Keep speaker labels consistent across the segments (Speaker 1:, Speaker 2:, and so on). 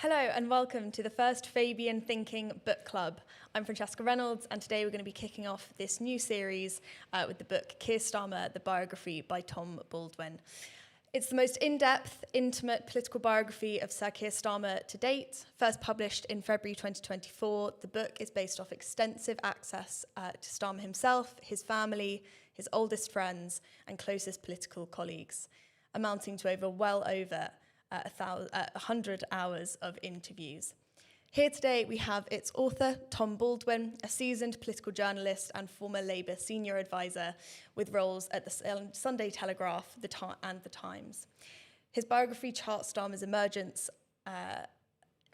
Speaker 1: Hello and welcome to the first Fabian Thinking Book Club. I'm Francesca Reynolds and today we're going to be kicking off this new series with the book Keir Starmer, the Biography by Tom Baldwin. It's the most in-depth, intimate political biography of Sir Keir Starmer to date. First published in February 2024, the book is based off extensive access to Starmer himself, his family, his oldest friends and closest political colleagues, amounting to well over 100 hours of interviews. Here today we have its author, Tom Baldwin, a seasoned political journalist and former Labour senior advisor with roles at the Sunday Telegraph and The Times. His biography charts Starmer's emergence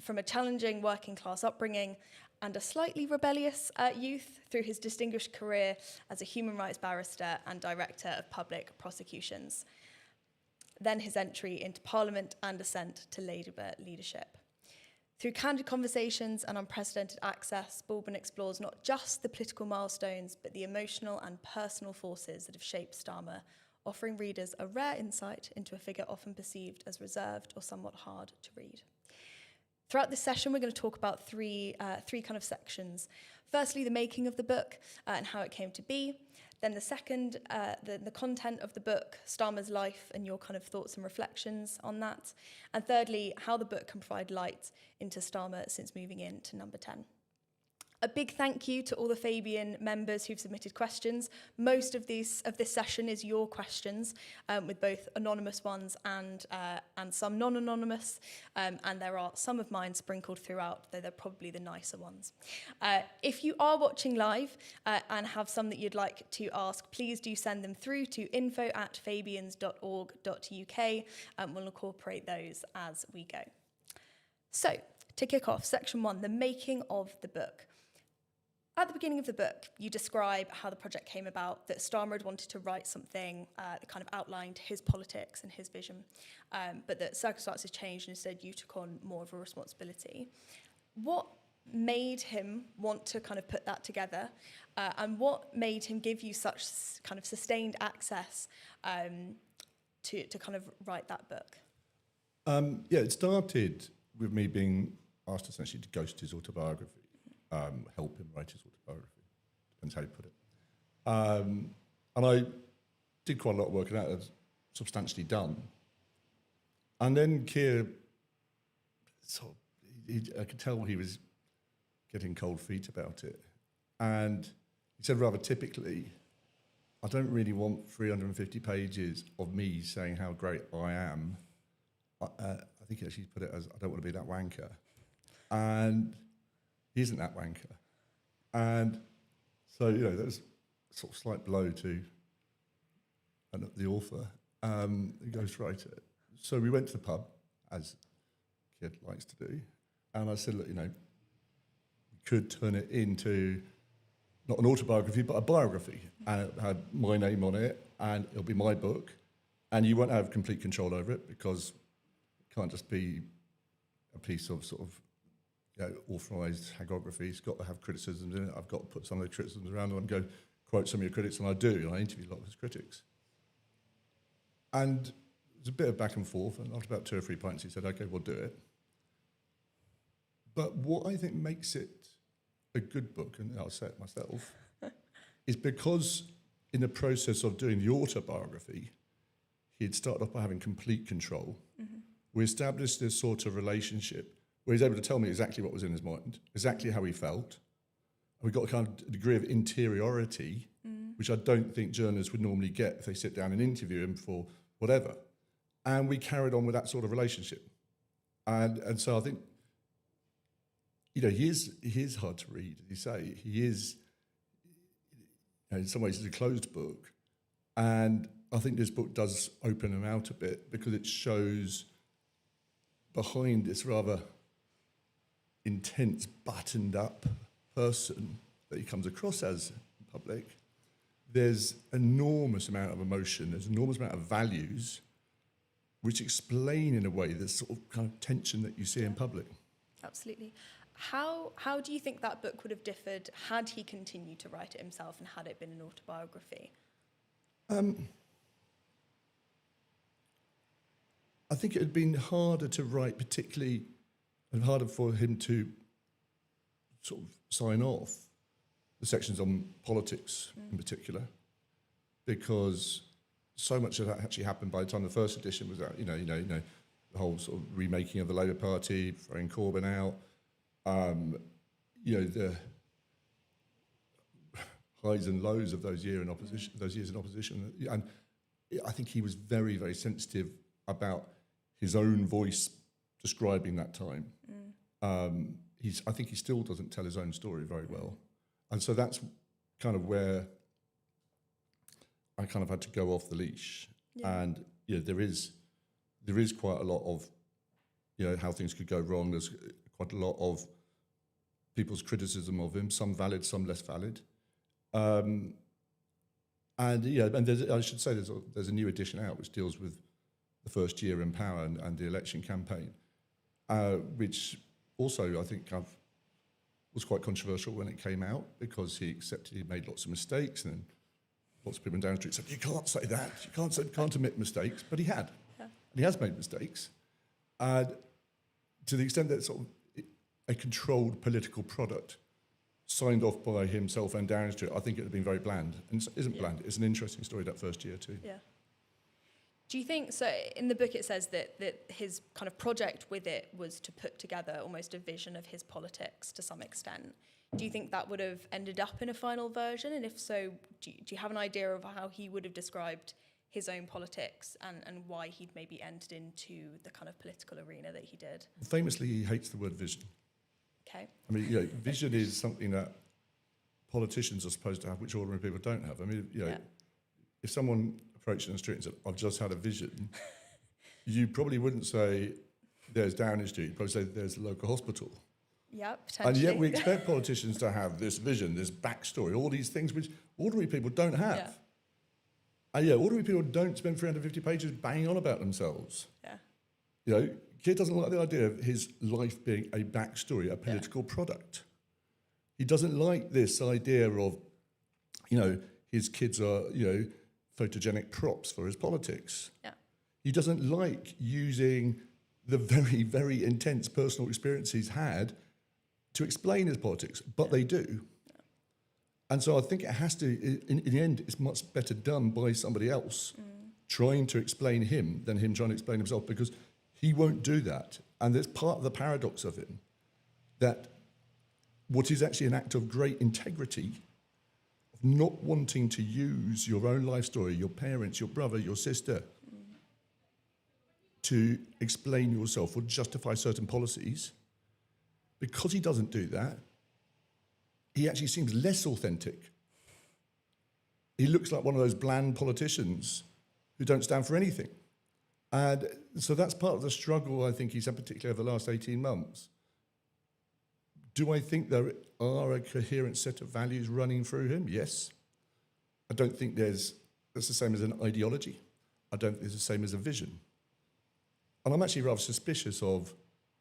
Speaker 1: from a challenging working class upbringing and a slightly rebellious youth through his distinguished career as a human rights barrister and director of public prosecutions. Then his entry into Parliament and ascent to Labour leadership. Through candid conversations and unprecedented access, Baldwin explores not just the political milestones, but the emotional and personal forces that have shaped Starmer, offering readers a rare insight into a figure often perceived as reserved or somewhat hard to read. Throughout this session, we're going to talk about three kind of sections. Firstly, the making of the book and how it came to be. Then the second, the content of the book, Starmer's life and your kind of thoughts and reflections on that. And thirdly, how the book can provide light into Starmer since moving into number 10. A big thank you to all the Fabian members who've submitted questions. Most of this session is your questions, with both anonymous ones and some non-anonymous, and there are some of mine sprinkled throughout, though they're probably the nicer ones. If you are watching live and have some that you'd like to ask, please do send them through to info@fabians.org.uk, and we'll incorporate those as we go. So, to kick off, section 1, the making of the book. At the beginning of the book, you describe how the project came about, that Starmer had wanted to write something that kind of outlined his politics and his vision, but that circumstances changed and instead you took on more of a responsibility. What made him want to kind of put that together, and what made him give you such kind of sustained access to kind of write that book?
Speaker 2: It started with me being asked essentially to ghost his autobiography. Help him write his autobiography, depends how you put it. And I did quite a lot of work, and that was substantially done. And then Keir, I could tell he was getting cold feet about it. And he said rather typically, I don't really want 350 pages of me saying how great I am. I think he actually put it as, I don't want to be that wanker. And he isn't that wanker. And so, that was a sort of slight blow to the author, the ghostwriter. So we went to the pub, as Keir likes to do, and I said, look, we could turn it into not an autobiography, but a biography. And it had my name on it, and it'll be my book, and you won't have complete control over it because it can't just be a piece of sort of authorised hagiography. It's got to have criticisms in it. I've got to put some of the criticisms around and go quote some of your critics, and I do, and I interview a lot of his critics. And there's a bit of back and forth, and after about 2 or 3 pints, he said, okay, we'll do it. But what I think makes it a good book, and I'll say it myself, is because in the process of doing the autobiography, he had started off by having complete control. Mm-hmm. We established this sort of relationship where he's able to tell me exactly what was in his mind, exactly how he felt. And we got a kind of degree of interiority, which I don't think journalists would normally get if they sit down and interview him for whatever. And we carried on with that sort of relationship. And so I think, he is hard to read, as you say. He is, in some ways, it's a closed book. And I think this book does open him out a bit because it shows behind this rather intense, buttoned-up person that he comes across as in public, there's enormous amount of emotion, there's enormous amount of values which explain, in a way, this sort of kind of tension that you see in public.
Speaker 1: Absolutely. How do you think that book would have differed had he continued to write it himself and had it been an autobiography?
Speaker 2: I think it had been harder to write, particularly and harder for him to sort of sign off the sections on politics in particular, because so much of that actually happened by the time the first edition was out. The whole sort of remaking of the Labour Party, throwing Corbyn out, the highs and lows of those years in opposition, and I think he was very, very sensitive about his own voice describing that time. I think he still doesn't tell his own story very well, and so that's kind of where I kind of had to go off the leash. Yeah. And there is quite a lot of how things could go wrong. There's quite a lot of people's criticism of him, some valid, some less valid. And I should say there's a new edition out which deals with the first year in power and the election campaign, which also I think was quite controversial when it came out, because he accepted he made lots of mistakes, and lots of people in Downing Street said, you can't say that, you can't admit mistakes, but he had. Yeah. And he has made mistakes. To the extent that it's sort of a controlled political product signed off by himself and Downing Street, I think it would have been very bland. And it isn't bland. It's an interesting story, that first year too.
Speaker 1: Yeah. Do you think, so in the book it says that his kind of project with it was to put together almost a vision of his politics to some extent. Do you think that would have ended up in a final version? And if so, do you have an idea of how he would have described his own politics and why he'd maybe entered into the kind of political arena that he did?
Speaker 2: Famously, he hates the word vision.
Speaker 1: Okay.
Speaker 2: I mean, vision is something that politicians are supposed to have, which ordinary people don't have. I mean, if someone approached you on the street and said, I've just had a vision, you probably wouldn't say, there's Downing Street, you'd probably say, there's the local hospital.
Speaker 1: Yeah, potentially.
Speaker 2: And yet we expect politicians to have this vision, this backstory, all these things which ordinary people don't have. And ordinary people don't spend 350 pages banging on about themselves. Yeah. Keir doesn't like the idea of his life being a backstory, a political product. He doesn't like this idea of, his kids are, photogenic props for his politics. Yeah. He doesn't like using the very, very intense personal experience he's had to explain his politics, but they do. Yeah. And so I think it has to, in the end, it's much better done by somebody else trying to explain him than him trying to explain himself, because he won't do that. And that's part of the paradox of him, that what is actually an act of great integrity, of not wanting to use your own life story, your parents, your brother, your sister, to explain yourself or justify certain policies, because he doesn't do that, he actually seems less authentic. He looks like one of those bland politicians who don't stand for anything. And so that's part of the struggle I think he's had, particularly over the last 18 months. Do I think there are a coherent set of values running through him? Yes. I don't think that's the same as an ideology. I don't think it's the same as a vision. And I'm actually rather suspicious of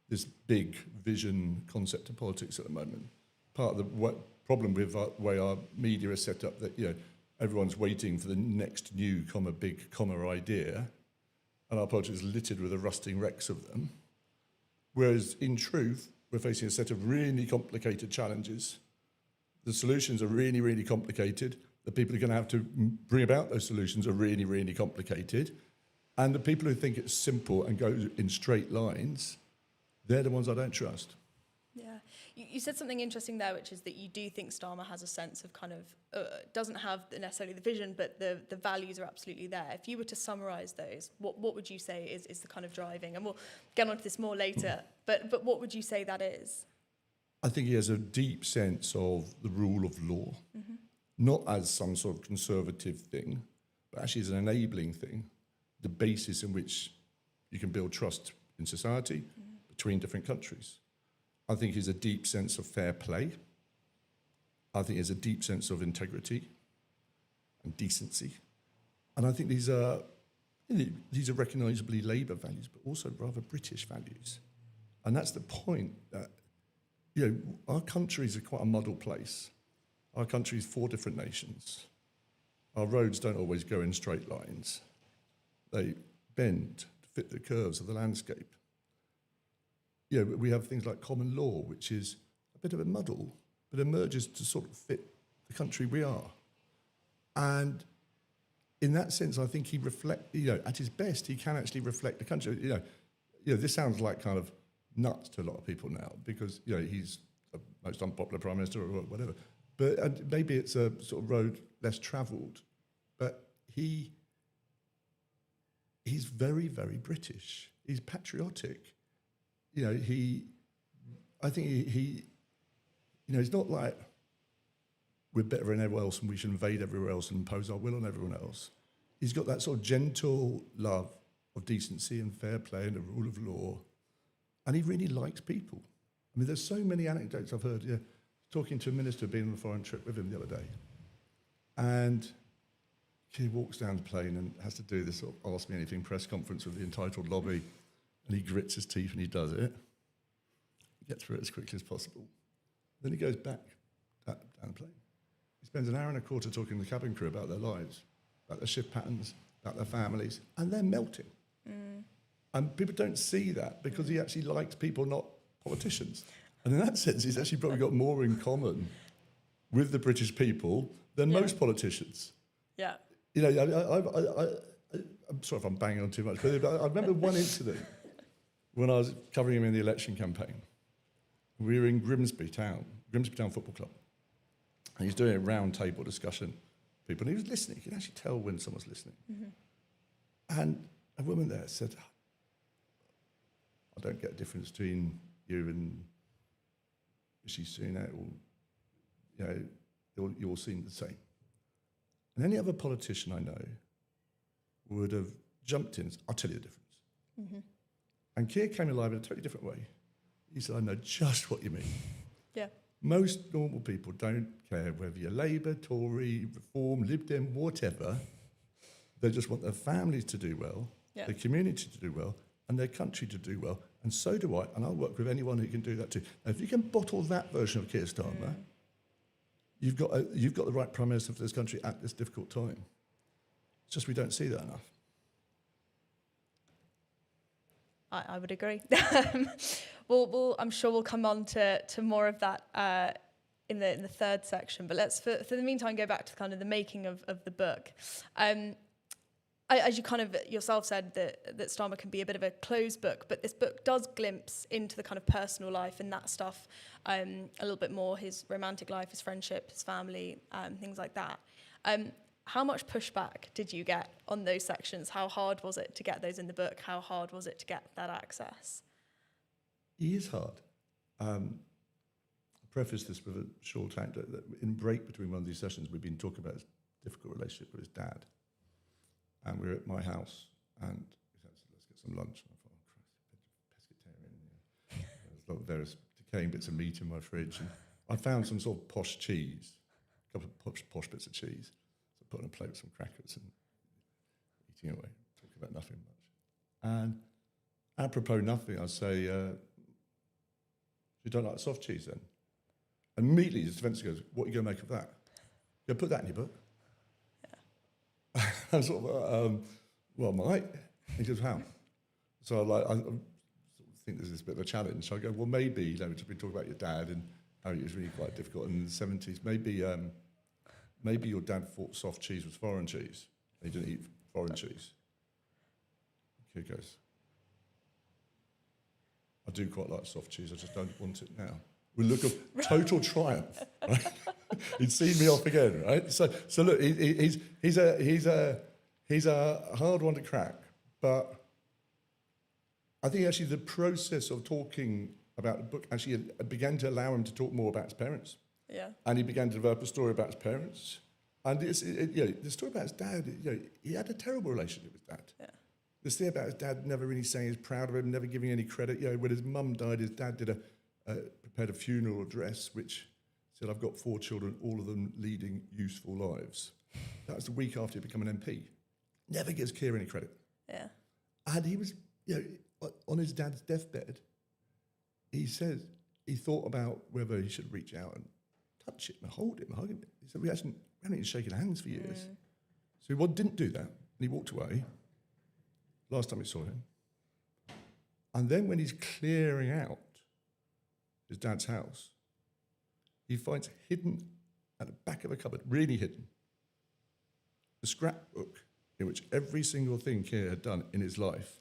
Speaker 2: this big vision concept of politics at the moment. Part of the problem with the way our media is set up, that everyone's waiting for the next new big idea, and our politics is littered with the rusting wrecks of them. Whereas in truth, we're facing a set of really complicated challenges. The solutions are really, really complicated. The people who are going to have to bring about those solutions are really, really complicated. And the people who think it's simple and go in straight lines, they're the ones I don't trust.
Speaker 1: Yeah. You said something interesting there, which is that you do think Starmer has a sense of kind of, doesn't have necessarily the vision, but the values are absolutely there. If you were to summarise those, what would you say is the kind of driving? And we'll get onto this more later, but what would you say that is?
Speaker 2: I think he has a deep sense of the rule of law, not as some sort of conservative thing, but actually as an enabling thing, the basis in which you can build trust in society between different countries. I think he has a deep sense of fair play. I think he has a deep sense of integrity and decency. And I think these are recognisably Labour values, but also rather British values. And that's the point, that our country is quite a muddled place. Our country is 4 different nations. Our roads don't always go in straight lines. They bend to fit the curves of the landscape. we have things like common law, which is a bit of a muddle, but emerges to sort of fit the country we are. And in that sense, I think he at his best, he can actually reflect the country. This sounds like kind of nuts to a lot of people now because, he's the most unpopular prime minister or whatever. But maybe it's a sort of road less travelled. But he's very, very British. He's patriotic. I think he it's not like we're better than everyone else and we should invade everywhere else and impose our will on everyone else. He's got that sort of gentle love of decency and fair play and the rule of law. And he really likes people. I mean, there's so many anecdotes I've heard. Talking to a minister, being on a foreign trip with him the other day. And he walks down the plane and has to do this sort of Ask Me Anything press conference with the entitled lobby. And he grits his teeth and he does it. He gets through it as quickly as possible. Then he goes back down the plane. He spends an hour and a quarter talking to the cabin crew about their lives, about their shift patterns, about their families, and they're melting. And people don't see that because he actually likes people, not politicians. And in that sense, he's actually probably got more in common with the British people than most politicians.
Speaker 1: Yeah.
Speaker 2: I'm sorry if I'm banging on too much, but I remember one incident when I was covering him in the election campaign. We were in Grimsby Town Football Club. And he was doing a round table discussion with people, and he was listening. You can actually tell when someone's listening. Mm-hmm. And a woman there said, I don't get a difference between you and Rishi Sunak, you all seem the same. And any other politician I know would have jumped in and said, I'll tell you the difference. Mm-hmm. And Keir came alive in a totally different way. He said, I know just what you mean.
Speaker 1: Yeah.
Speaker 2: Most normal people don't care whether you're Labour, Tory, Reform, Lib Dem, whatever. They just want their families to do well, their community to do well, and their country to do well. And so do I, and I'll work with anyone who can do that too. Now, if you can bottle that version of Keir Starmer, you've got the right Prime Minister for this country at this difficult time. It's just we don't see that enough.
Speaker 1: I would agree. I'm sure we'll come on to more of that in the third section. But let's, for the meantime, go back to kind of the making of the book. As you kind of yourself said, that Starmer can be a bit of a closed book, but this book does glimpse into the kind of personal life and that stuff a little bit more, his romantic life, his friendship, his family, things like that. How much pushback did you get on those sections? How hard was it to get those in the book? How hard was it to get that access?
Speaker 2: It is hard. I preface this with a short anecdote that in break between one of these sessions, we've been talking about his difficult relationship with his dad. And we were at my house, and he said, let's get some lunch. And I thought, oh, Christ, pescatarian. There's a lot of various decaying bits of meat in my fridge. And I found some sort of posh cheese, a couple of posh bits of cheese. So I put on a plate with some crackers and eating away, talking about nothing much. And apropos nothing, I say, you don't like soft cheese then? And immediately his defence goes, what are you going to make of that? You put that in your book? I'm sort of, well, might. He goes, how? So I sort of think this is a bit of a challenge. So I go, well, maybe, we've been talking about your dad and how he was really quite difficult in the 70s. Maybe your dad thought soft cheese was foreign cheese. He didn't eat foreign cheese. He goes, I do quite like soft cheese, I just don't want it now. With a look of total triumph, right? He'd seen me off again, right? So look, he's a hard one to crack, but I think actually the process of talking about the book actually began to allow him to talk more about his parents.
Speaker 1: Yeah.
Speaker 2: And he began to develop a story about his parents. And the story about his dad, he had a terrible relationship with his dad.
Speaker 1: Yeah.
Speaker 2: This thing about his dad never really saying he's proud of him, never giving any credit. When his mum died, his dad prepared a funeral address which said, I've got 4 children, all of them leading useful lives. That was the week after he became an MP. Never gives Keir any credit.
Speaker 1: Yeah.
Speaker 2: And he was, on his dad's deathbed, he said he thought about whether he should reach out and touch him and hold him, hug him. He said, we haven't even shaken hands for years. So he didn't do that, and he walked away. Last time we saw him, And then when he's clearing out his dad's house, he finds hidden at the back of a cupboard, really hidden, a scrapbook in which every single thing Keir had done in his life,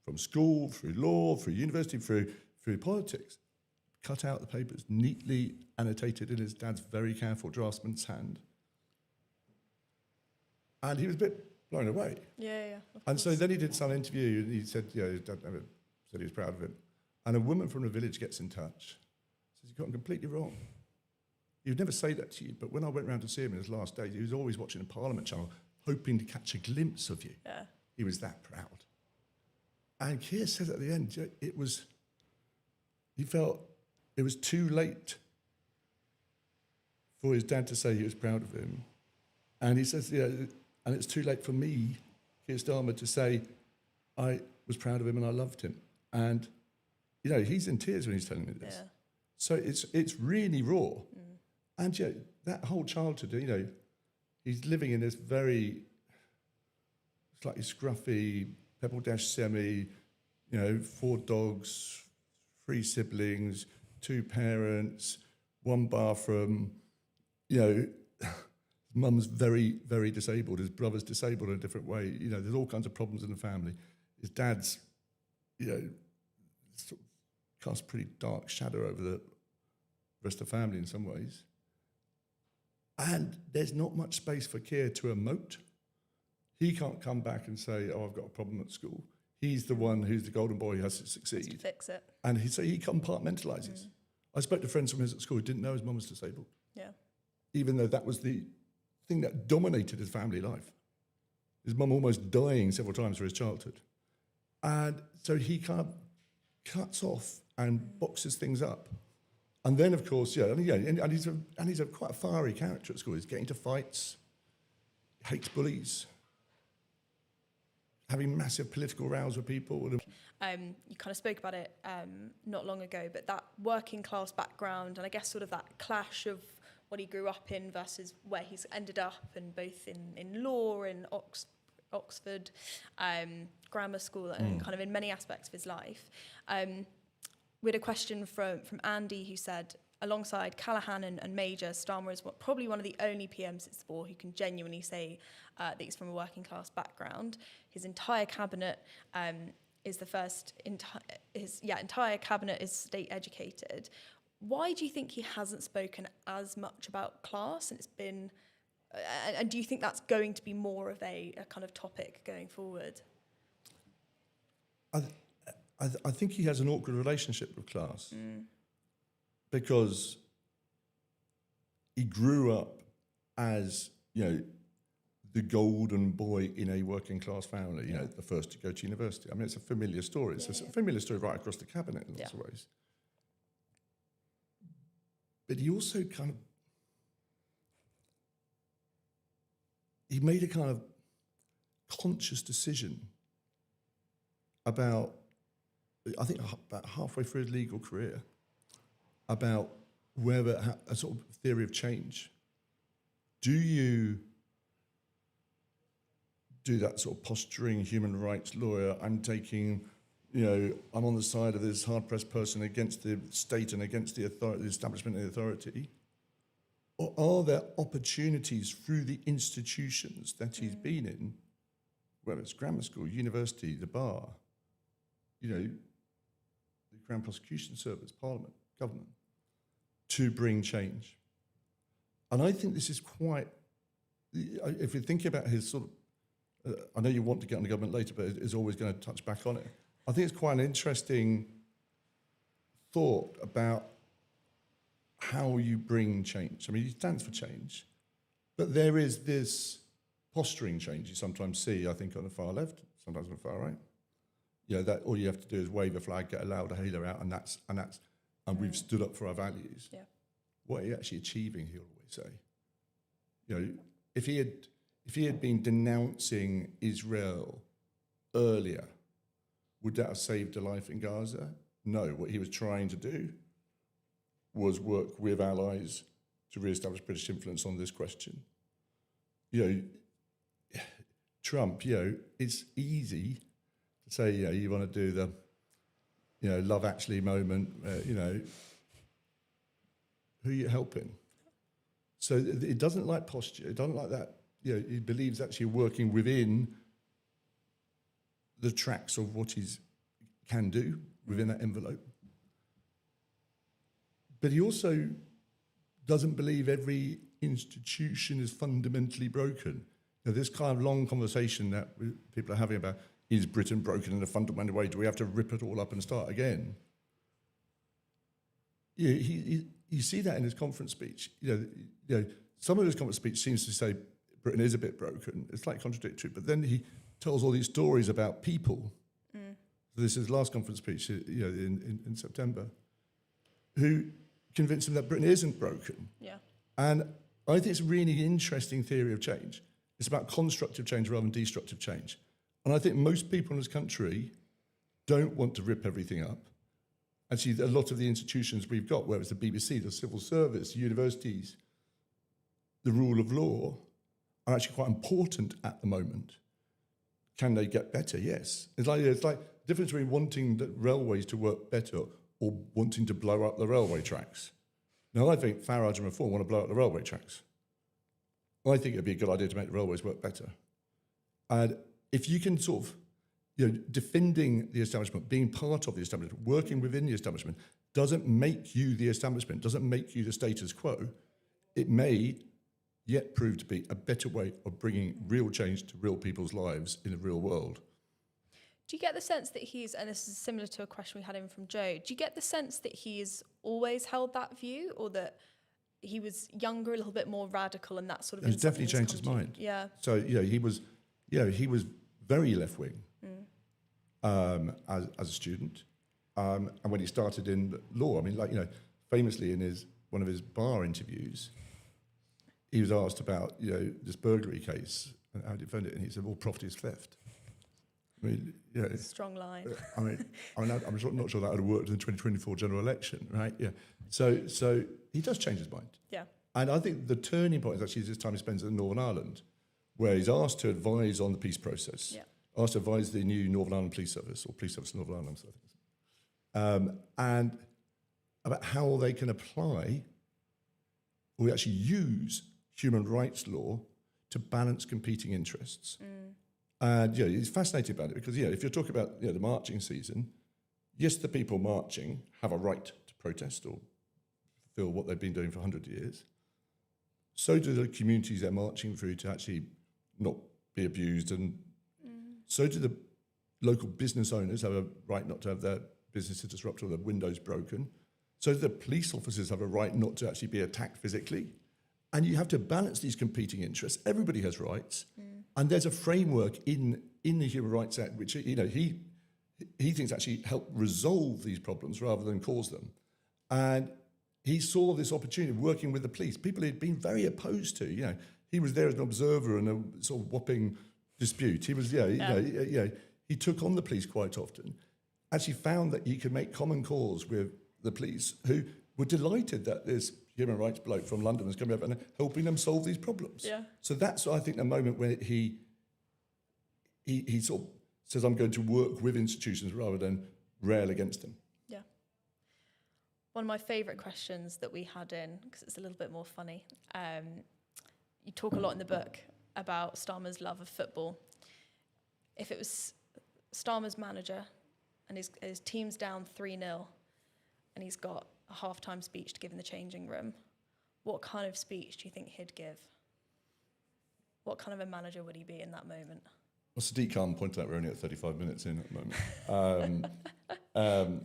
Speaker 2: from school, through law, through university, through politics, cut out the papers, neatly annotated in his dad's very careful draftsman's hand. And he was a bit blown away. And so then he did some interview, and he said, his dad never said he was proud of him. And a woman from the village gets in touch, says, "You've got him completely wrong. He would never say that to you, but when I went round to see him in his last days, he was always watching a Parliament channel, hoping to catch a glimpse of you." He was that proud. And Keir said at the end, he felt it was too late for his dad to say he was proud of him. And he says, and it's too late for me, Keir Starmer, to say I was proud of him and I loved him. And, he's in tears when he's telling me this. So it's really raw. And that whole childhood, he's living in this very slightly scruffy Pebble Dash semi, 4 dogs, 3 siblings, 2 parents, 1 bathroom. His mum's very, very disabled. His brother's disabled in a different way. There's all kinds of problems in the family. His dad's, sort of casts a pretty dark shadow over the rest of the family in some ways. And there's not much space for Keir to emote. He can't come back and say, "Oh, I've got a problem at school." He's the one who's the golden boy who has to succeed.
Speaker 1: Has to fix it.
Speaker 2: And he compartmentalises. I spoke to friends from his at school who didn't know his mum was disabled. Even though that was the thing that dominated his family life. His mum almost dying several times for his childhood. And so he kind of cuts off and boxes things up. And then, of course, and he's quite a fiery character at school. He's getting into fights, hates bullies, having massive political rows with people.
Speaker 1: You kind of spoke about it not long ago, but that working class background and I guess sort of that clash of what he grew up in versus where he's ended up, and both in law, in Oxford, grammar school, and kind of in many aspects of his life. We had a question from Andy who said, alongside Callaghan and Major, Starmer is probably one of the only PMs since the war who can genuinely say that he's from a working class background. His entire cabinet entire cabinet is state educated. Why do you think he hasn't spoken as much about class? And and do you think that's going to be more of a kind of topic going forward?
Speaker 2: I think he has an awkward relationship with class because he grew up as, the golden boy in a working class family, the first to go to university. I mean, it's a familiar story. It's a familiar story right across the cabinet in lots of ways. But he also he made a kind of conscious decision about, I think about halfway through his legal career, about a sort of theory of change. Do you do that sort of posturing human rights lawyer, I'm taking, I'm on the side of this hard-pressed person against the state and against the authority, the establishment of the authority? Or are there opportunities through the institutions that he's been in, whether it's grammar school, university, the bar, the Crown Prosecution Service, Parliament, government, to bring change? And I think this is quite, if you're thinking about his sort of, I know you want to get on the government later, but it's always going to touch back on it. I think it's quite an interesting thought about how you bring change. I mean, he stands for change, but there is this posturing change you sometimes see, I think, on the far left, sometimes on the far right. That all you have to do is wave a flag, get a louder halo out, and we've stood up for our values.
Speaker 1: Yeah.
Speaker 2: What are you actually achieving? He'll always say. If he had been denouncing Israel earlier, would that have saved a life in Gaza? No. What he was trying to do was work with allies to re-establish British influence on this question. Trump, it's easy to say, you want to do Love Actually moment, who are you helping? So it doesn't like posture. It doesn't like that. He believes actually working within the tracks of what he can do within that envelope. But he also doesn't believe every institution is fundamentally broken. This kind of long conversation that people are having about, is Britain broken in a fundamental way? Do we have to rip it all up and start again? You see that in his conference speech. Some of his conference speech seems to say Britain is a bit broken. It's like contradictory, but then he tells all these stories about people. So this is his last conference speech, in September, who convinced him that Britain isn't broken.
Speaker 1: Yeah.
Speaker 2: And I think it's a really interesting theory of change. It's about constructive change rather than destructive change. And I think most people in this country don't want to rip everything up. Actually, a lot of the institutions we've got, whether it's the BBC, the civil service, universities, the rule of law, are actually quite important at the moment. Can they get better? Yes. It's like the difference between wanting the railways to work better or wanting to blow up the railway tracks. Now, I think Farage and Reform want to blow up the railway tracks. I think it'd be a good idea to make the railways work better. And if you can sort of, defending the establishment, being part of the establishment, working within the establishment, doesn't make you the establishment, doesn't make you the status quo. It may yet prove to be a better way of bringing real change to real people's lives in the real world.
Speaker 1: Do you get the sense that and this is similar to a question we had in from Joe, do you get the sense that he's always held that view, or that he was younger, a little bit more radical, and that sort of...
Speaker 2: He's definitely changed his mind.
Speaker 1: Yeah.
Speaker 2: So, he was very left-wing as a student. And when he started in law, famously in one of his bar interviews, he was asked about, this burglary case and how to defend it, and he said, well, property is theft.
Speaker 1: Strong line.
Speaker 2: I'm not sure that would have worked in the 2024 general election, right? Yeah. So he does change his mind.
Speaker 1: Yeah.
Speaker 2: And I think the turning point is actually this time he spends in Northern Ireland, where he's asked to advise on the peace process, asked to advise the new Northern Ireland Police Service, or Police Service of Northern Ireland, I think, and about how they can apply or actually use human rights law to balance competing interests. And he's fascinated about it because if you're talking about the marching season, yes, the people marching have a right to protest or fulfill what they've been doing for 100 years. So do the communities they're marching through to actually not be abused, and so do the local business owners have a right not to have their businesses disrupted or their windows broken. So do the police officers have a right not to actually be attacked physically. And you have to balance these competing interests. Everybody has rights. And there's a framework in the Human Rights Act which he thinks actually help resolve these problems rather than cause them. And he saw this opportunity of working with the police, people he'd been very opposed to. He was there as an observer in a sort of whopping dispute. He was, he took on the police quite often. Actually found that he could make common cause with the police, who were delighted that this human rights bloke from London was coming up and helping them solve these problems. Yeah. So that's, I think, the moment where he sort of says, I'm going to work with institutions rather than rail against them.
Speaker 1: Yeah. One of my favourite questions that we had in, because it's a little bit more funny, you talk a lot in the book about Starmer's love of football. If it was Starmer's manager and his team's down 3-0 and he's got a half-time speech to give in the changing room, what kind of speech do you think he'd give? What kind of a manager would he be in that moment?
Speaker 2: Well, Sadiq Khan pointed out we're only at 35 minutes in at the moment.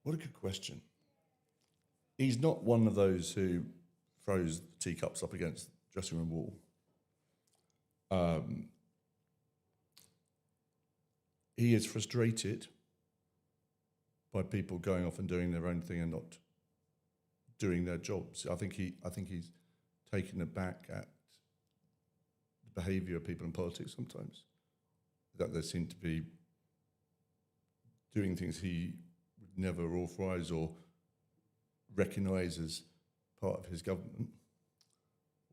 Speaker 2: What a good question. He's not one of those who throws teacups up against the dressing room wall. He is frustrated by people going off and doing their own thing and not doing their jobs. I think he's taken aback at the behaviour of people in politics sometimes, that they seem to be doing things he would never authorise or recognise as part of his government,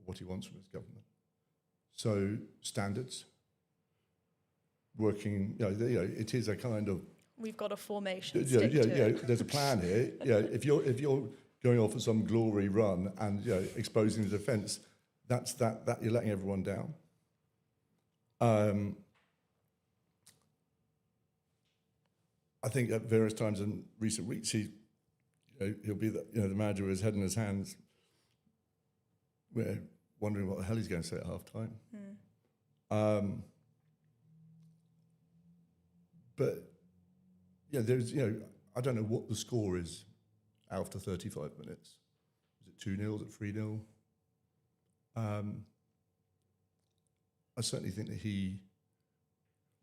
Speaker 2: what he wants from his government. So standards, working, it is a kind of,
Speaker 1: We've got a formation. Stick to it.
Speaker 2: there's a plan here. If you're going off for some glory run and exposing the defence, that you're letting everyone down. I think at various times in recent weeks, he'll be the manager with his head in his hands, wondering what the hell he's going to say at half time. But there's I don't know what the score is after 35 minutes. Is it 2-0? Is it 3-0? I certainly think that he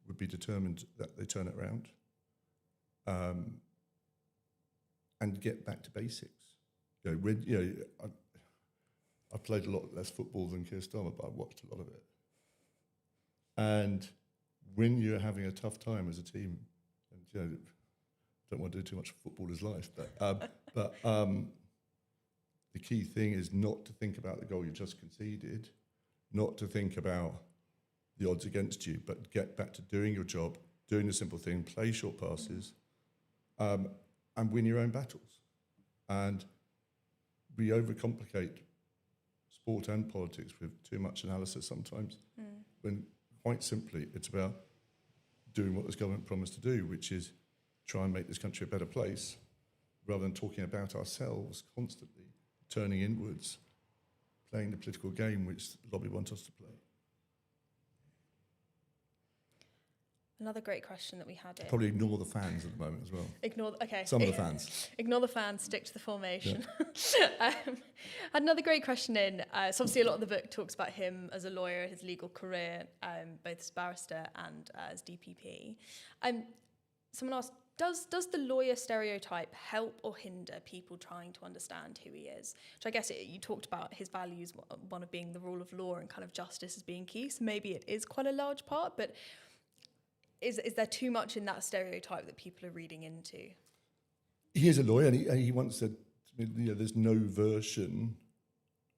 Speaker 2: would be determined that they turn it around and get back to basics. I've played a lot less football than Keir Starmer, but I've watched a lot of it. And when you're having a tough time as a team, and don't want to do too much of footballer's life, but the key thing is not to think about the goal you just conceded, not to think about the odds against you, but get back to doing your job, doing the simple thing, play short passes, and win your own battles. And we overcomplicate sport and politics with too much analysis sometimes, when quite simply it's about doing what this government promised to do, which is try and make this country a better place, rather than talking about ourselves constantly, turning inwards, playing the political game which the lobby want us to play.
Speaker 1: Another great question that we had in.
Speaker 2: Probably ignore the fans at the moment as well. Some of the fans.
Speaker 1: Ignore the fans, stick to the formation. Yeah. Had another great question in. So obviously a lot of the book talks about him as a lawyer, his legal career, both as barrister and as DPP. Someone asked, does the lawyer stereotype help or hinder people trying to understand who he is? Which I guess you talked about his values, one of being the rule of law and kind of justice as being key. So maybe it is quite a large part, but is there too much in that stereotype that people are reading into?
Speaker 2: He is a lawyer, and he once said to me, there's no version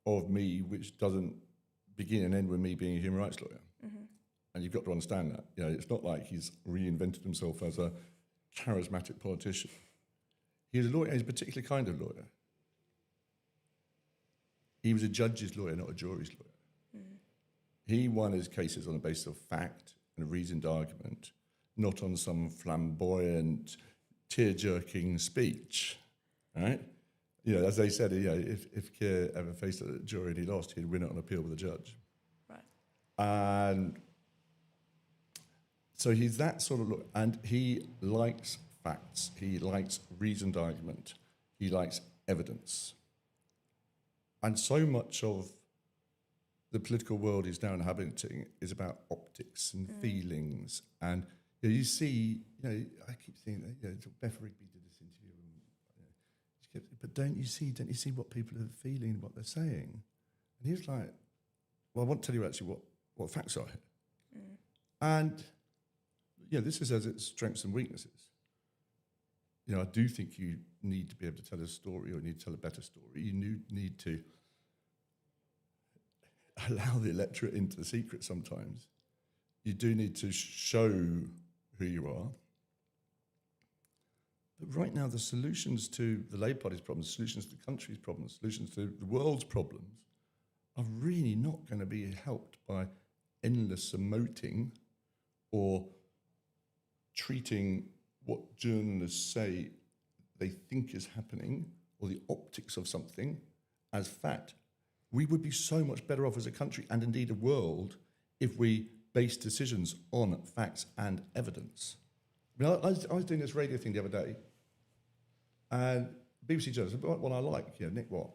Speaker 2: of me which doesn't begin and end with me being a human rights lawyer. Mm-hmm. And you've got to understand that. It's not like he's reinvented himself as a charismatic politician. He's a lawyer, and he's a particular kind of lawyer. He was a judge's lawyer, not a jury's lawyer. Mm. He won his cases on the basis of fact and a reasoned argument, not on some flamboyant, tear-jerking speech, right? As they said, if Keir ever faced a jury and he lost, he'd win it on appeal with a judge.
Speaker 1: Right.
Speaker 2: And so he's that sort of look, and he likes facts, he likes reasoned argument, he likes evidence. And so much of the political world he's now inhabiting is about optics and feelings. And you see, I keep saying that, Beth Rigby did this interview, but don't you see what people are feeling, what they're saying? And he was like, well, I want to tell you actually what facts are here. Mm. And this is as its strengths and weaknesses. I do think you need to be able to tell a story, or you need to tell a better story. You need to allow the electorate into the secret sometimes. You do need to show who you are. But right now, the solutions to the Labour Party's problems, solutions to the country's problems, solutions to the world's problems are really not going to be helped by endless emoting or treating what journalists say they think is happening, or the optics of something, as fact. We would be so much better off as a country, and indeed a world, if we based decisions on facts and evidence. I was doing this radio thing the other day, and BBC journalist, one I like, Nick Watt,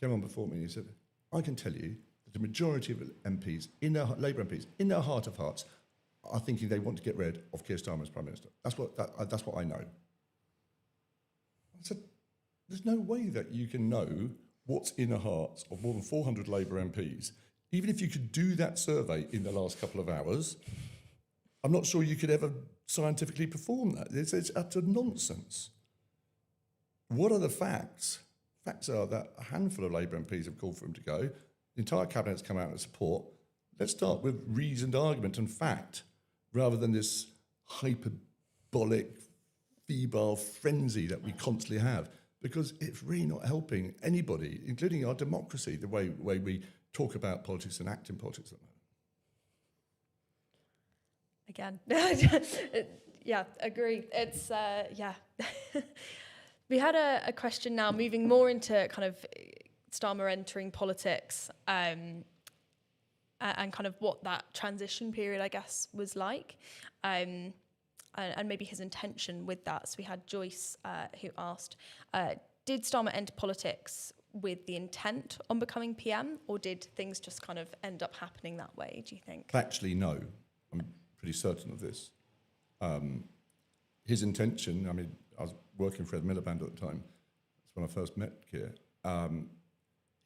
Speaker 2: came on before me and he said, I can tell you that the majority of MPs, Labour MPs, in their heart of hearts, are thinking they want to get rid of Keir Starmer as Prime Minister. That's what I know. I said, there's no way that you can know what's in the hearts of more than 400 Labour MPs. Even if you could do that survey in the last couple of hours, I'm not sure you could ever scientifically perform that. It's utter nonsense. What are the facts? Facts are that a handful of Labour MPs have called for him to go. The entire cabinet's come out in support. Let's start with reasoned argument and fact, rather than this hyperbolic, febrile frenzy that we constantly have, because it's really not helping anybody, including our democracy, the way we talk about politics and act in politics at the moment.
Speaker 1: Again, yeah, agree. It's, yeah. We had a question now, moving more into kind of Starmer entering politics, and kind of what that transition period, I guess, was like, and maybe his intention with that. So we had Joyce who asked, did Starmer enter politics with the intent on becoming PM, or did things just kind of end up happening that way, do you think?
Speaker 2: Actually, no. I'm pretty certain of this. His intention, I mean, I was working for Ed Miliband at the time. That's when I first met Keir.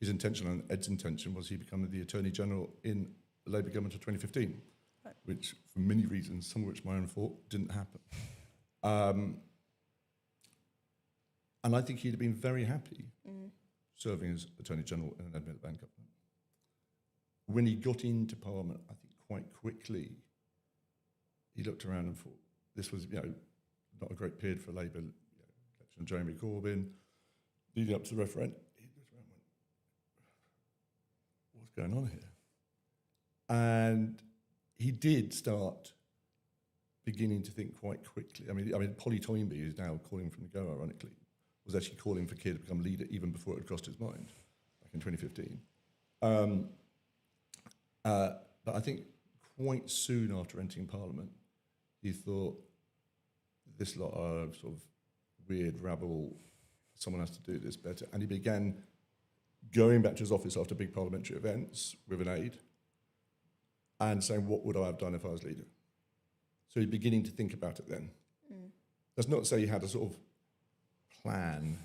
Speaker 2: His intention and Ed's intention was he become the Attorney General in the Labour government of 2015, right, which, for many reasons, some of which my own fault, didn't happen. And I think he'd have been very happy serving as Attorney General in an Ed Miliband government. When he got into Parliament, I think quite quickly, he looked around and thought, this was, not a great period for Labour. Election of Jeremy Corbyn, leading up to the referendum. He looked around and went, what's going on here? And he did start beginning to think quite quickly. I mean, Polly Toynbee, who's now calling from the go, ironically, was actually calling for Keir to become leader even before it had crossed his mind, back in 2015. But I think quite soon after entering Parliament, he thought, this lot are sort of weird rabble, someone has to do this better. And he began going back to his office after big parliamentary events with an aide and saying, what would I have done if I was leader? So he's beginning to think about it then. That's not to say he had a sort of plan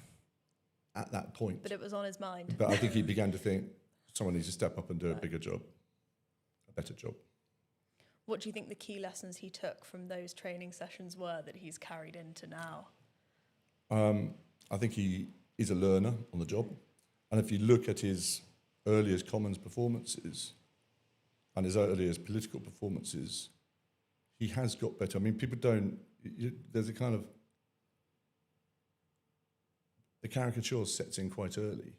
Speaker 2: at that point.
Speaker 1: But it was on his mind.
Speaker 2: But I think he began to think, someone needs to step up and do a bigger job, a better job.
Speaker 1: What do you think the key lessons he took from those training sessions were that he's carried into now?
Speaker 2: I think he is a learner on the job. And if you look at his earliest Commons performances and his earliest political performances, he has got better. I mean, people don't, there's a kind of, the caricature sets in quite early.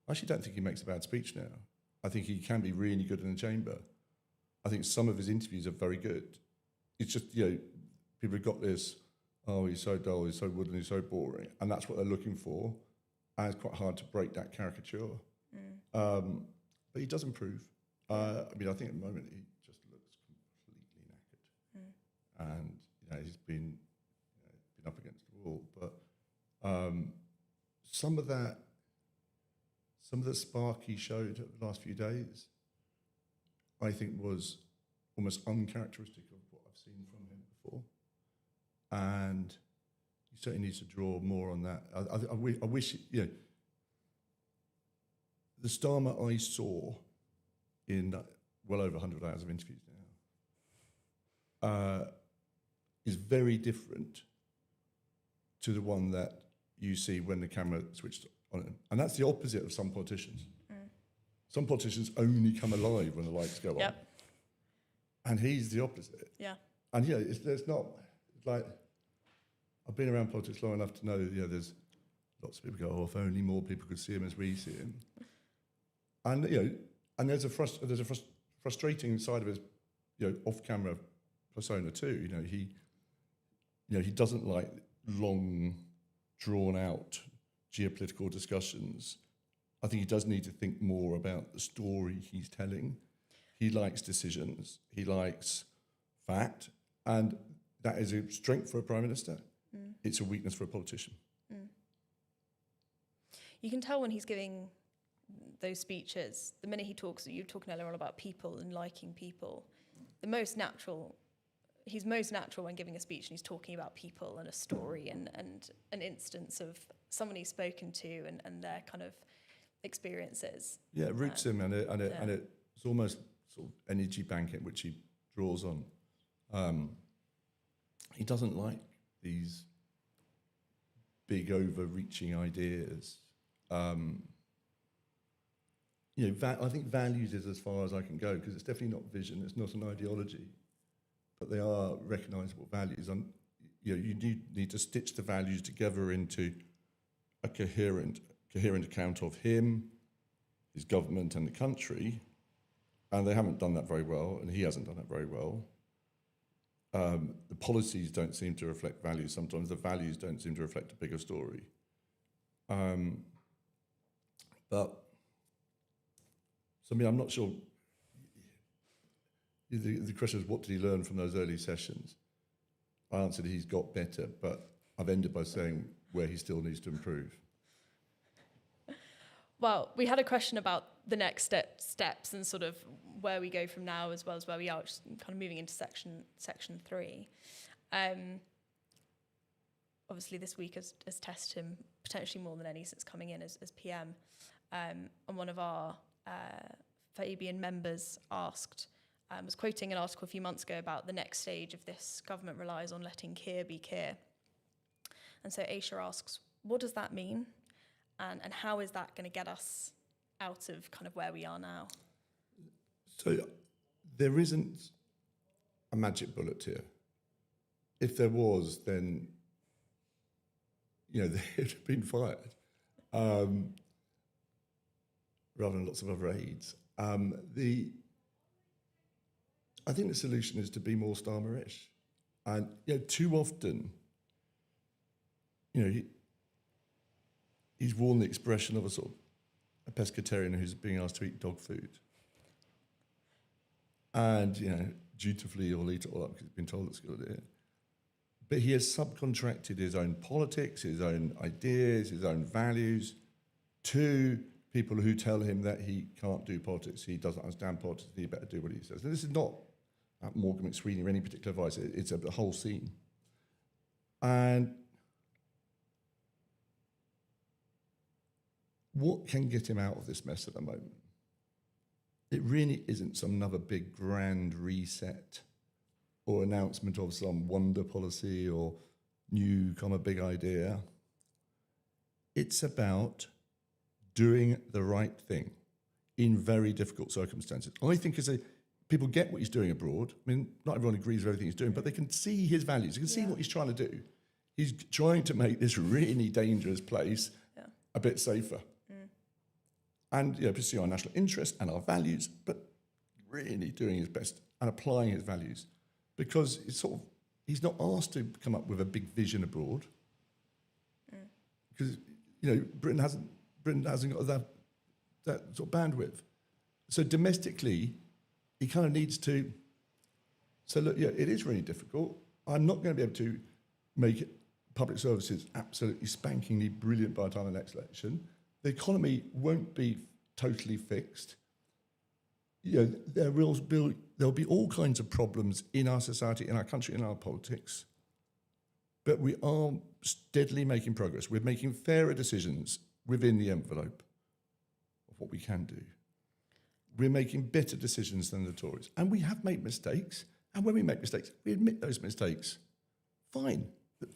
Speaker 2: I actually don't think he makes a bad speech now. I think he can be really good in the chamber. I think some of his interviews are very good. It's just, people have got this, oh, he's so dull, he's so wooden, he's so boring. And that's what they're looking for. And it's quite hard to break that caricature. But he does improve. I think at the moment he just looks completely knackered. And, he's been up against the wall. But some of the spark he showed over the last few days, I think was almost uncharacteristic of what I've seen from him before. And he certainly needs to draw more on that. I wish, the Starmer I saw in well over 100 hours of interviews now is very different to the one that you see when the camera switched on him. And that's the opposite of some politicians. Some politicians only come alive when the lights go on. And he's the opposite. Yeah. And there's not, like, I've been around politics long enough to know, there's lots of people go, oh, if only more people could see him as we see him. And, and there's a frustrating side of his, off-camera persona too. He doesn't like long, drawn-out geopolitical discussions. I think he does need to think more about the story he's telling. He likes decisions. He likes fact. And that is a strength for a prime minister. It's a weakness for a politician.
Speaker 1: You can tell when he's giving those speeches, the minute he talks, you were talking earlier on about people and liking people, he's most natural when giving a speech and he's talking about people and a story and an instance of someone he's spoken to and their kind of experiences. Yeah,
Speaker 2: it roots him and it's almost sort of energy banking which he draws on. He doesn't like these big overreaching ideas. I think values is as far as I can go because it's definitely not vision, it's not an ideology. but they are recognisable values. And you need to stitch the values together into a coherent account of him, his government, and the country. And they haven't done that very well, and he hasn't done that very well. The policies don't seem to reflect values. Sometimes the values don't seem to reflect a bigger story. But so, I mean, I'm not sure. The question is, what did he learn from those early sessions? I answered he's got better, but I've ended by saying where he still needs to improve.
Speaker 1: Well, we had a question about the next steps and sort of where we go from now, as well as where we are, just kind of moving into section 3. Obviously, this week has tested him potentially more than any since coming in as PM. And one of our Fabian members was quoting an article a few months ago about the next stage of this government relies on letting Keir be Keir. And so Aisha asks, what does that mean? And how is that going to get us out of kind of where we are now?
Speaker 2: So there isn't a magic bullet here. If there was, then, they'd have been fired, rather than lots of other aides. I think the solution is to be more Starmer-ish. And too often, he's worn the expression of a pescatarian who's being asked to eat dog food. And, dutifully he'll eat it all up because he's been told it's a good idea. But he has subcontracted his own politics, his own ideas, his own values to people who tell him that he can't do politics, he doesn't understand politics, he better do what he says. And this is not Morgan McSweeney or any particular advice, it's a whole scene. And what can get him out of this mess at the moment? It really isn't some another big grand reset or announcement of some wonder policy or new kind of big idea. It's about doing the right thing in very difficult circumstances. I think people get what he's doing abroad. I mean, not everyone agrees with everything he's doing, but they can see his values. They can see what he's trying to do. He's trying to make this really dangerous place a bit safer. And pursuing our national interest and our values, but really doing his best and applying his values. Because he's not asked to come up with a big vision abroad. Because, Britain hasn't got that sort of bandwidth. So domestically, he kind of needs to say, look, it is really difficult. I'm not going to be able to make it public services absolutely spankingly brilliant by the time of the next election. The economy won't be totally fixed. There will be all kinds of problems in our society, in our country, in our politics. But we are steadily making progress. We're making fairer decisions within the envelope of what we can do. We're making better decisions than the Tories. And we have made mistakes. And when we make mistakes, we admit those mistakes. Fine.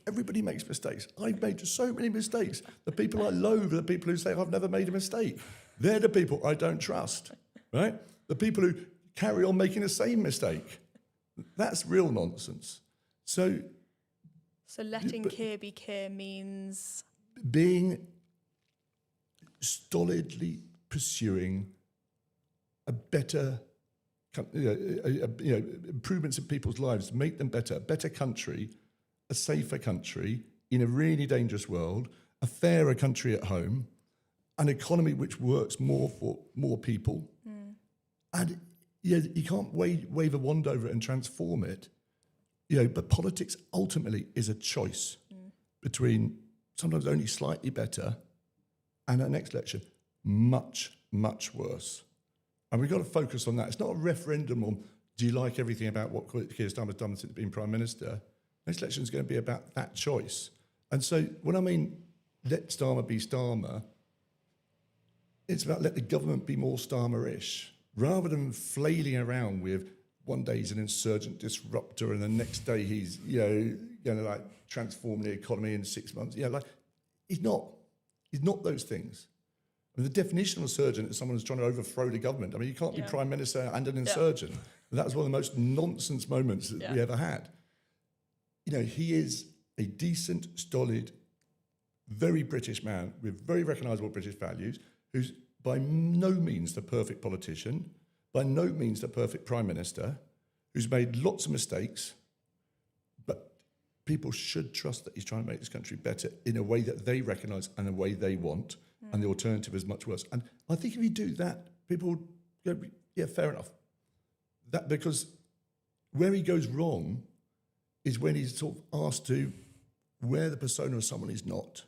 Speaker 2: Everybody makes mistakes. I've made so many mistakes. The people I loathe are the people who say, I've never made a mistake. They're the people I don't trust, right? The people who carry on making the same mistake. That's real nonsense. So
Speaker 1: letting Keir be Keir means?
Speaker 2: Being stolidly pursuing a better, improvements in people's lives, make them better, a better country, a safer country in a really dangerous world, a fairer country at home, an economy which works more for more people. And you can't wave a wand over it and transform it. But politics ultimately is a choice between sometimes only slightly better and our next election, much, much worse. And we've got to focus on that. It's not a referendum on, do you like everything about what Keir Starmer's done since being Prime Minister? Next election is going to be about that choice. And so when I mean let Starmer be Starmer, it's about let the government be more Starmer-ish, rather than flailing around with one day he's an insurgent disruptor and the next day he's going to transform the economy in 6 months. He's not those things. I mean, the definition of insurgent is someone who's trying to overthrow the government. I mean, you can't be Prime Minister and an insurgent. That was one of the most nonsense moments that we ever had. You know, he is a decent, stolid, very British man with very recognisable British values, who's by no means the perfect politician, by no means the perfect prime minister, who's made lots of mistakes, but people should trust that he's trying to make this country better in a way that they recognise and a way they want, and the alternative is much worse. And I think if you do that, people go, yeah, fair enough. That because where he goes wrong is when he's sort of asked to wear the persona of someone he's not.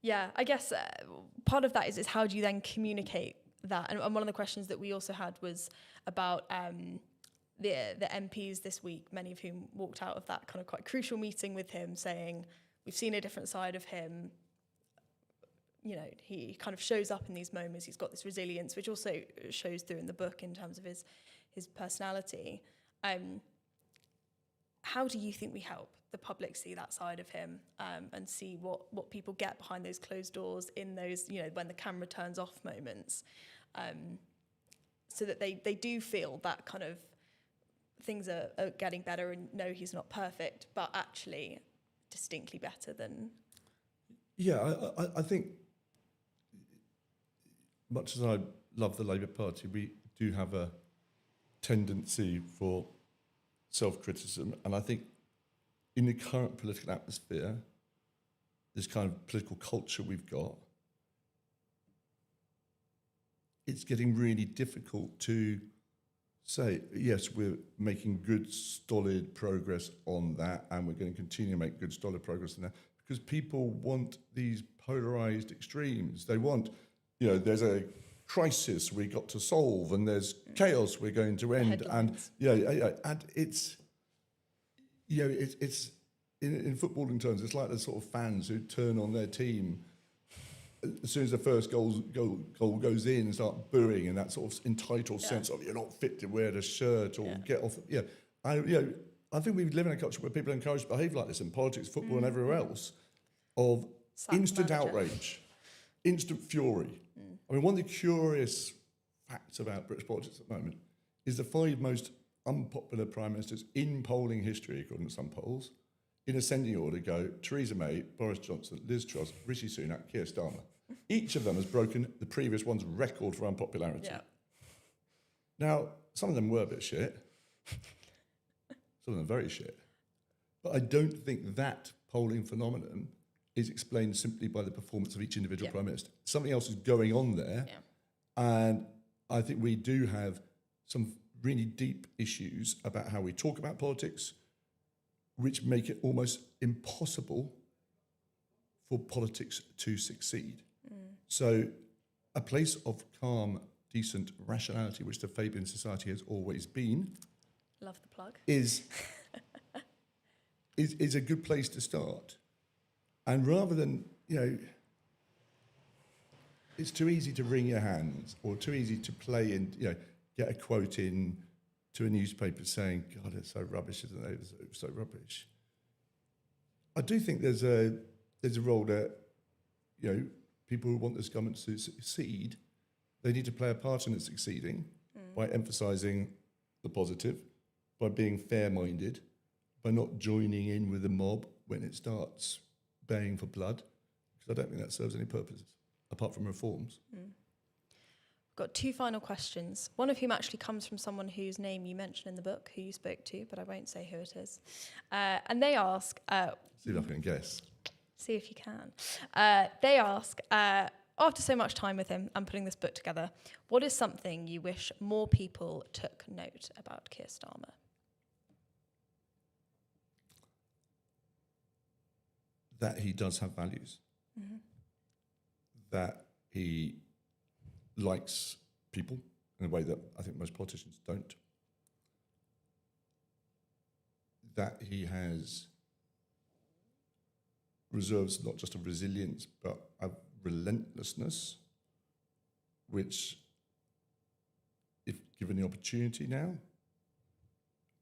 Speaker 1: Yeah, I guess part of that is how do you then communicate that? And one of the questions that we also had was about the MPs this week, many of whom walked out of that kind of quite crucial meeting with him saying, we've seen a different side of him. You know, he kind of shows up in these moments. He's got this resilience, which also shows through in the book in terms of his personality. How do you think we help the public see that side of him and see what people get behind those closed doors in those, you know, when the camera turns off moments, so that they do feel that kind of things are getting better and no, he's not perfect, but actually distinctly better than...
Speaker 2: Yeah, I think much as I love the Labour Party, we do have a tendency for self-criticism, and I think in the current political atmosphere, this kind of political culture we've got, it's getting really difficult to say, yes, we're making good, solid progress on that, and we're going to continue to make good, solid progress on that, because people want these polarised extremes. They want, you know, there's a crisis we got to solve, and there's chaos we're going to end, and and it's, you know, it's in footballing terms, it's like the sort of fans who turn on their team as soon as the first goal goes in and start booing, and that sort of entitled sense of you're not fit to wear the shirt or get off. Yeah, I think we live in a culture where people are encouraged to behave like this in politics, football, and everywhere else, of instant outrage, instant fury. I mean, one of the curious facts about British politics at the moment is the 5 most unpopular prime ministers in polling history, according to some polls, in ascending order go Theresa May, Boris Johnson, Liz Truss, Rishi Sunak, Keir Starmer. Each of them has broken the previous one's record for unpopularity. Yeah. Now, some of them were a bit shit. Some of them very shit. But I don't think that polling phenomenon is explained simply by the performance of each individual prime minister. Something else is going on there. Yeah. And I think we do have some really deep issues about how we talk about politics, which make it almost impossible for politics to succeed. So a place of calm, decent rationality, which the Fabian Society has always been,
Speaker 1: love the plug,
Speaker 2: is a good place to start. And rather than, you know, it's too easy to wring your hands or too easy to play and, you know, get a quote in to a newspaper saying, God, it's so rubbish, isn't it? It's so rubbish. I do think there's a role that, you know, people who want this government to succeed, they need to play a part in it succeeding by emphasising the positive, by being fair-minded, by not joining in with the mob when it starts baying for blood, because I don't think that serves any purposes, apart from reforms.
Speaker 1: Got 2 final questions, one of whom actually comes from someone whose name you mentioned in the book, who you spoke to, but I won't say who it is. And they ask...
Speaker 2: see if I can guess.
Speaker 1: See if you can. They ask, after so much time with him and putting this book together, what is something you wish more people took note about Keir Starmer?
Speaker 2: That he does have values. That he likes people in a way that I think most politicians don't. That he has reserves not just of resilience, but of relentlessness, which, if given the opportunity now,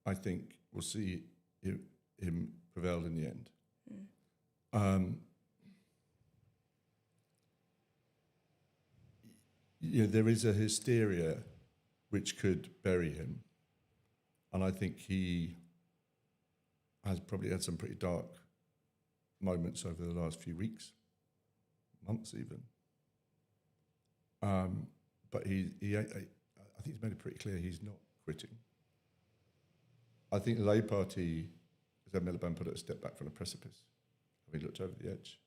Speaker 2: I think we'll see him prevail in the end. there is a hysteria which could bury him. And I think he has probably had some pretty dark moments over the last few weeks, months even. But I think he's made it pretty clear he's not quitting. I think the Labour Party, as Ed Miliband put it, a step back from the precipice, having looked over the edge.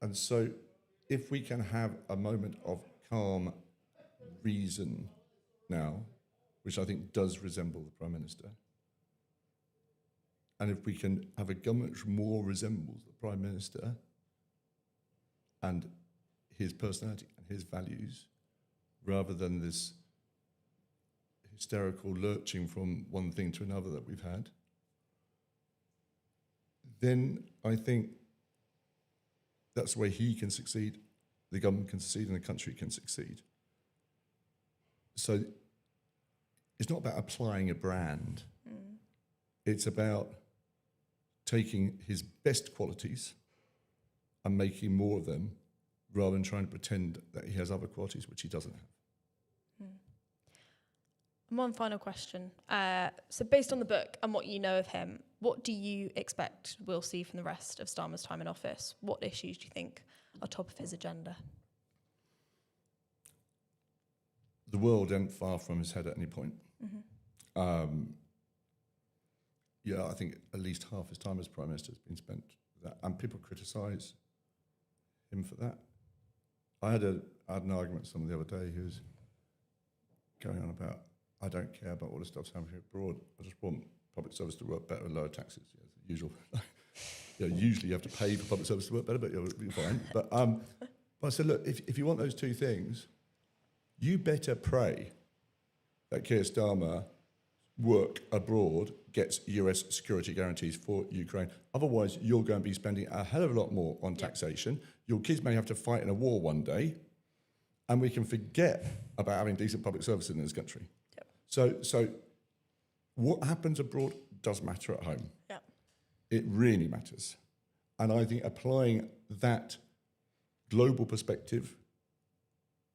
Speaker 2: And so if we can have a moment of calm reason now, which I think does resemble the Prime Minister, and if we can have a government which more resembles the Prime Minister and his personality and his values, rather than this hysterical lurching from one thing to another that we've had, then I think that's the way he can succeed, the government can succeed, and the country can succeed. So it's not about applying a brand. It's about taking his best qualities and making more of them, rather than trying to pretend that he has other qualities which he doesn't have.
Speaker 1: And one final question. So based on the book and what you know of him, what do you expect we'll see from the rest of Starmer's time in office? What issues do you think are top of his agenda?
Speaker 2: The world ain't far from his head at any point. I think at least half his time as Prime Minister has been spent with that, and people criticise him for that. I had an argument with someone the other day who was going on about, I don't care about all the stuff's happening abroad. I just want public service to work better and lower taxes. The usual. Usually you have to pay for public service to work better, but you're fine. But I said, look, if you want those two things, you better pray that Keir Starmer work abroad gets US security guarantees for Ukraine. Otherwise, you're going to be spending a hell of a lot more on taxation. Your kids may have to fight in a war one day, and we can forget about having decent public services in this country. So what happens abroad does matter at home. It really matters. And I think applying that global perspective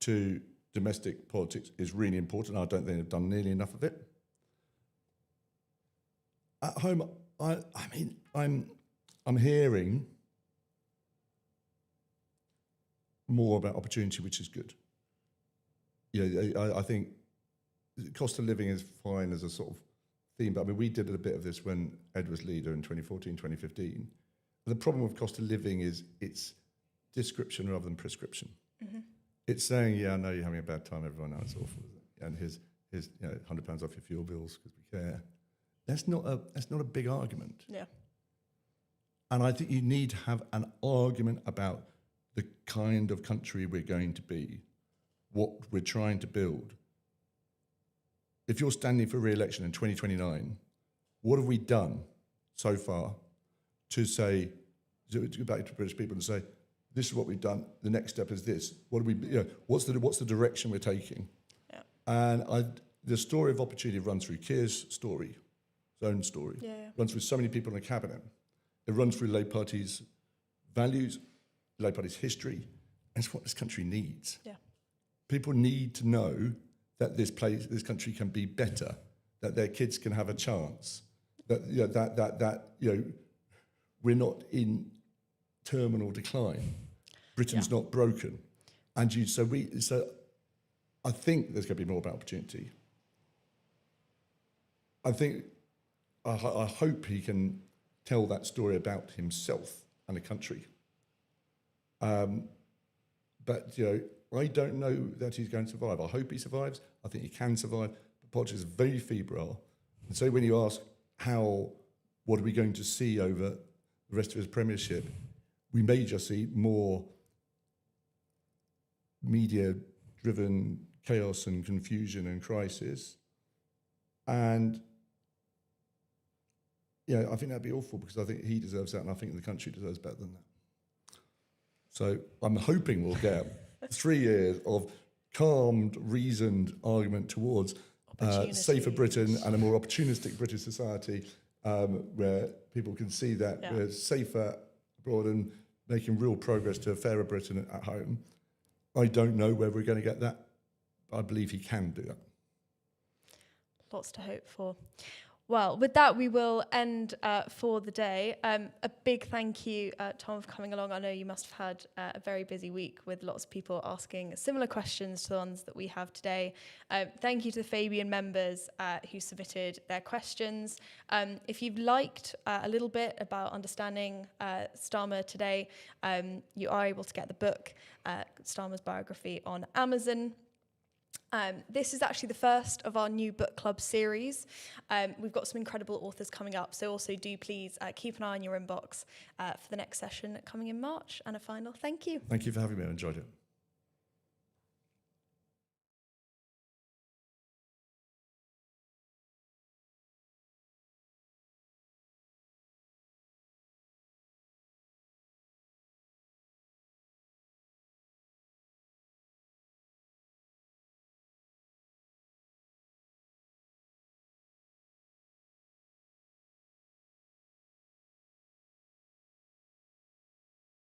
Speaker 2: to domestic politics is really important. I don't think they've done nearly enough of it. At home, I'm hearing more about opportunity, which is good. I think cost of living is fine as a sort of theme, but I mean, we did a bit of this when Ed was leader in 2014, 2015. The problem with cost of living is it's description rather than prescription. It's saying, yeah, I know you're having a bad time, everyone knows it's awful, and here's £100 off your fuel bills because we care. That's not a big argument. And I think you need to have an argument about the kind of country we're going to be, what we're trying to build. If you're standing for re-election in 2029, what have we done so far to say, to go back to British people and say, this is what we've done, the next step is this. What do we, what's the direction we're taking? And the story of opportunity runs through Keir's story, his own story, runs through so many people in the cabinet. It runs through Labour Party's values, Labour Party's history, and it's what this country needs. People need to know that this country can be better, that their kids can have a chance, that we're not in terminal decline. Britain's not broken, and so I think there's going to be more about opportunity. I hope he can tell that story about himself and the country. But I don't know that he's going to survive. I hope he survives. I think he can survive. But politics is very febrile. And so when you ask what are we going to see over the rest of his premiership, we may just see more media-driven chaos and confusion and crisis. And I think that'd be awful, because I think he deserves that, and I think the country deserves better than that. So I'm hoping we'll get 3 years of calmed, reasoned argument towards safer Britain and a more opportunistic British society, where people can see that we're safer abroad and making real progress to a fairer Britain at home. I don't know whether we're going to get that. I believe he can do that.
Speaker 1: Lots to hope for. Well, with that, we will end for the day. A big thank you, Tom, for coming along. I know you must have had a very busy week with lots of people asking similar questions to the ones that we have today. Thank you to the Fabian members who submitted their questions. If you've liked a little bit about understanding Starmer today, you are able to get the book, Starmer's Biography, on Amazon. This is actually the first of our new book club series. We've got some incredible authors coming up, so also do please keep an eye on your inbox for the next session coming in March. And a final thank you.
Speaker 2: Thank you for having me. I enjoyed it.